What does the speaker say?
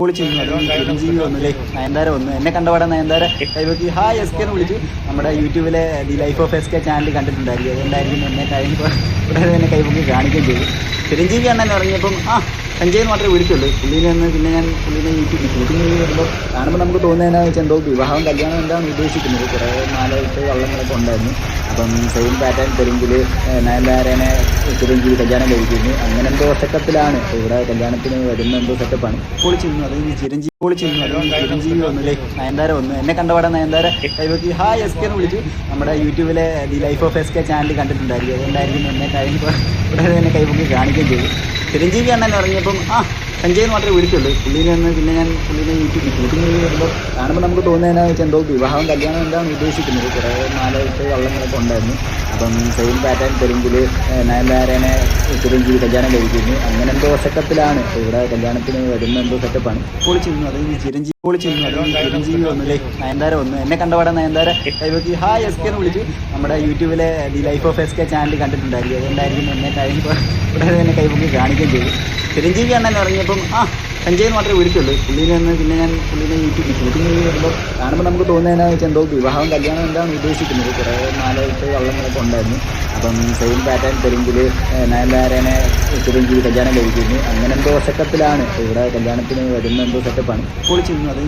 വിളിച്ചിരുന്നു. അത് ചിരഞ്ജീവി വന്നില്ലേ, നയൻതാര വന്നു. എന്നെ കണ്ടപാടെ നയൻതാര കൈവക്കി ഹായ് എസ് കെ എന്ന് വിളിച്ചു. നമ്മുടെ യൂട്യൂബിലെ the life of S K channel കണ്ടിട്ടുണ്ടായിരിക്കും. അതുകൊണ്ടായിരിക്കും എന്നെ കഴിയുമ്പോൾ ഉടനെ തന്നെ കൈവക്കി കാണിക്കുകയും ചെയ്തു. ചിരഞ്ജീവി അണ്ണൻ ഇറങ്ങിയപ്പം സഞ്ജയ് മാത്രമേ വിളിച്ചുള്ളൂ. പുള്ളീനെ ഒന്ന് പിന്നെ ഞാൻ പുള്ളീനെ ഷൂട്ടിംഗ് വരുമ്പോൾ കാണുമ്പോൾ നമുക്ക് തോന്നുന്നതിനാ വെച്ചാൽ എന്തോ വിവാഹം കല്യാണം എന്താണ് ഉദ്ദേശിക്കുന്നത്. കുറേ മാലയിട്ട് വള്ളങ്ങളൊക്കെ ഉണ്ടായിരുന്നു. അപ്പം സെയിം പാറ്റേൺ തെലുങ്കിൽ നയൻതാരനെ ചിരഞ്ജീവി കല്യാണം കഴിക്കുന്നു. അങ്ങനെ എന്തോ സെറ്റപ്പിലാണ് ഇവിടെ കല്യാണത്തിന് വരുന്ന എന്തോ സെറ്റപ്പാണ്. പൊളിച്ചിരുന്നു. അത് ചിരഞ്ജീവി വന്നില്ലേ, നയൻതാര വന്നു. എന്നെ കണ്ടപാടെ നയൻതാര കൈവക്കി ഹായ് എസ് കെ എന്ന് വിളിച്ചു. നമ്മുടെ യൂട്യൂബിലെ the life of S K channel കണ്ടിട്ടുണ്ടായിരിക്കും. അതുകൊണ്ടായിരിക്കും എന്നെ കഴിയുമ്പോൾ ഉടനെ തന്നെ കൈവക്കി കാണിക്കുകയും ചെയ്തു. ചിരഞ്ജീവി അണ്ണൻ ഇറങ്ങിയപ്പം സഞ്ജയ് മാത്രമേ വിളിച്ചുള്ളൂ. പുള്ളീനെ ഒന്ന് പിന്നെ ഞാൻ പുള്ളീനെ ഷൂട്ടിംഗ് വരുമ്പോൾ കാണുമ്പോൾ നമുക്ക് തോന്നുന്നതിനാ വെച്ചാൽ എന്തോ വിവാഹം കല്യാണം എന്താണ് ഉദ്ദേശിക്കുന്നത്. കുറേ മാലയിട്ട് വള്ളങ്ങളൊക്കെ ഉണ്ടായിരുന്നു. അപ്പം സെയിം പാറ്റേൺ തെലുങ്കിൽ നയൻതാരനെ ചിരഞ്ജീവി കല്യാണം കഴിക്കുന്നു. അങ്ങനെ എന്തോ സെറ്റപ്പിലാണ് ഇവിടെ കല്യാണത്തിന് വരുന്ന എന്തോ സെറ്റപ്പാണ്. പൊളിച്ചിരുന്നു. അത് ചിരഞ്ജീവി വന്നില്ലേ, നയൻതാര വന്നു. എന്നെ കണ്ടപാടെ നയൻതാര കൈവക്കി ഹായ് എസ് കെ എന്ന് വിളിച്ചു. നമ്മുടെ യൂട്യൂബിലെ the life of S K channel കണ്ടിട്ടുണ്ടായിരിക്കും. അതുകൊണ്ടായിരിക്കും എന്നെ കഴിയുമ്പോൾ ഉടനെ തന്നെ കൈവക്കി കാണിക്കുകയും ചെയ്തു. ചിരഞ്ജീവി അണ്ണൻ ഇറങ്ങിയപ്പം സഞ്ജയ് മാത്രമേ വിളിച്ചുള്ളൂ. പുള്ളീനെ ഒന്ന് പിന്നെ ഞാൻ പുള്ളീനെ ഷൂട്ടിംഗ് വരുമ്പോൾ കാണുമ്പോൾ നമുക്ക് തോന്നുന്നതിനാ വെച്ചാൽ എന്തോ വിവാഹം കല്യാണം എന്താണ് ഉദ്ദേശിക്കുന്നത്. കുറേ മാലയിട്ട് വള്ളങ്ങളൊക്കെ ഉണ്ടായിരുന്നു. അപ്പം സെയിം പാറ്റേൺ തെലുങ്കിൽ നയൻതാരനെ ചിരഞ്ജീവി കല്യാണം കഴിക്കുന്നു. അങ്ങനെ എന്തോ സെറ്റപ്പിലാണ് ഇവിടെ കല്യാണത്തിന് വരുന്ന എന്തോ സെറ്റപ്പാണ്. പൊളിച്ചിരുന്നു. അത്